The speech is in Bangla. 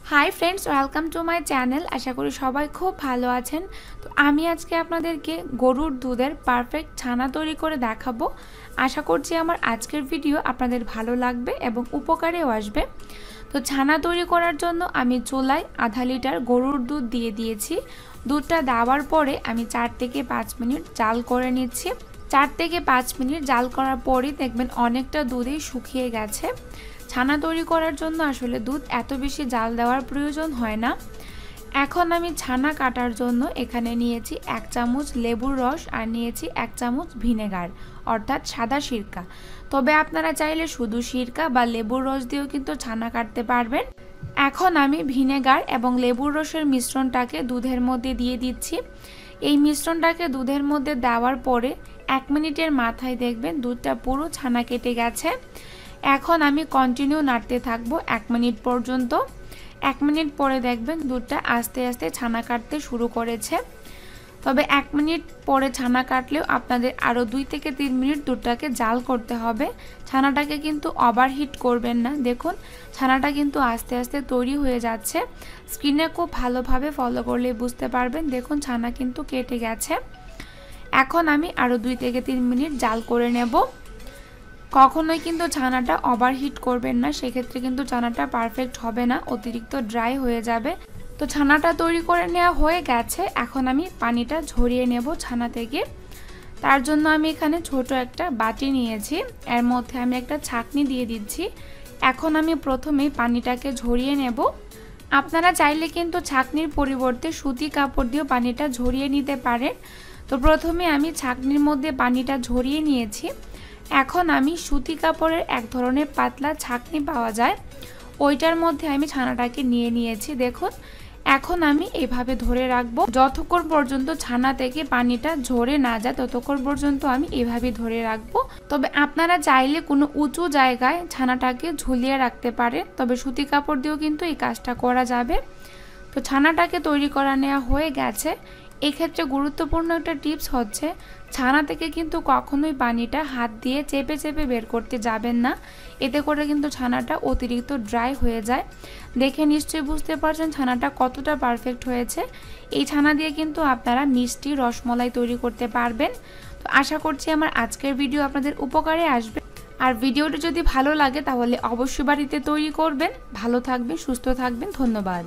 High friends welcome to my channel. आशा करी सबाई खूब भालो आछेन। तो आमी आजके आपनादेरके गरुर दूधेर पारफेक्ट छाना तैरी करे देखाबो। आशा करछि आमार आजकेर भिडियो आपनादेर भालो लागबे एबं उपकारेও आसबे। तो छाना तैरी करार जोन्नो आमी चुलाय आधा लिटार गरुर दूध दिए दिएछि। दूधटा देওয়ার परे आमी 4 থেকে 5 मिनट জাল करे निচ্छि। 4 থেকে 5 मिनट জাল করার পরেই দেখবেন অনেকটা দুধই শুকিয়ে গেছে। ছানা তৈরি করার জন্য আসলে দুধ এত বেশি জাল দেওয়ার প্রয়োজন হয় না। এখন আমি ছানা কাটার জন্য এখানে নিয়েছি 1 চামচ লেবুর রস আর নিয়েছি 1 চামচ ভিনেগার অর্থাৎ সাদা সিরকা। তবে আপনারা চাইলে শুধু সিরকা বা লেবুর রস দিয়েও কিন্তু ছানা কাটতে পারবেন। এখন আমি ভিনেগার এবং লেবুর রসের মিশ্রণটাকে দুধের মধ্যে দিয়ে দিচ্ছি। এই মিশ্রণটাকে দুধের মধ্যে দেওয়ার পরে 1 মিনিটের মাথায় দেখবেন দুধটা পুরো ছানা কেটে গেছে। এখন আমি কন্টিনিউ নাড়তে থাকবো 1 মিনিট পর্যন্ত। 1 মিনিট পরে দেখবেন দুধটা আস্তে আস্তে ছানা কাটতে শুরু করেছে। তবে 1 মিনিট পরে ছানা কাটলেও আপনাদের আরো 2 থেকে 3 মিনিট দুধটাকে জাল করতে হবে। ছানাটাকে কিন্তু ওভারহিট করবেন না। দেখুন ছানাটা কিন্তু আস্তে আস্তে তৈরি হয়ে যাচ্ছে। স্ক্রিনে খুব ভালোভাবে ফলো করলে বুঝতে পারবেন। দেখুন ছানা কিন্তু কেটে গেছে। এখন আমি আরো 2 থেকে 3 মিনিট জাল করে নেব। কখনোই কিন্তু ছানাটা ওভারহিট করবেন না, সেক্ষেত্রে কিন্তু ছানাটা পারফেক্ট হবে না, অতিরিক্ত ড্রাই হয়ে যাবে। তো ছানাটা তৈরি করে নেওয়া হয়ে গেছে। এখন আমি পানিটা ঝরিয়ে নেব ছানা থেকে। তার জন্য আমি এখানে ছোট একটা বাটি নিয়েছি, এর মধ্যে আমি একটা ছাঁকনি দিয়ে দিচ্ছি। এখন আমি প্রথমেই পানিটাকে ঝরিয়ে নেব। আপনারা চাইলে কিন্তু ছাঁকনির পরিবর্তে সুতি কাপড় দিয়ে পানিটা ঝরিয়ে নিতে পারেন। তো প্রথমে আমি ছাঁকনির মধ্যে পানিটা ঝরিয়ে নিয়েছি। এখন আমি সুতি কাপড়ের এক ধরনের পাতলা ছাঁকনি পাওয়া যায়, ওইটার মধ্যে আমি ছানাটাকে নিয়ে নিয়েছি। দেখুন এখন আমি এইভাবে ধরে রাখবো যতক্ষণ পর্যন্ত ছানা থেকে পানিটা ঝরে না যায়, ততক্ষণ পর্যন্ত আমি এইভাবে ধরে রাখবো। তবে আপনারা চাইলে কোনো উঁচু জায়গায় ছানাটাকে ঝুলিয়ে রাখতে পারেন, তবে সুতি কাপড় দিয়েও কিন্তু এই কাজটা করা যাবে। তো ছানাটাকে তৈরি করা নেওয়া হয়ে গেছে। এক্ষেত্রে গুরুত্বপূর্ণ একটা টিপস হচ্ছে ছানা থেকে কিন্তু কখনোই পানিটা হাত দিয়ে চেপে চেপে বের করতে যাবেন না, এতে করে কিন্তু ছানাটা অতিরিক্ত ড্রাই হয়ে যায়। দেখে নিশ্চয়ই বুঝতে পারছেন ছানাটা কতটা পারফেক্ট হয়েছে। এই ছানা দিয়ে কিন্তু আপনারা মিষ্টি রসমলাই তৈরি করতে পারবেন। তো আশা করছি আমার আজকের ভিডিও আপনাদের উপকারে আসবে। আর ভিডিওটা যদি ভালো লাগে তাহলে অবশ্যই বাড়িতে তৈরি করবেন। ভালো থাকবেন, সুস্থ থাকবেন। ধন্যবাদ।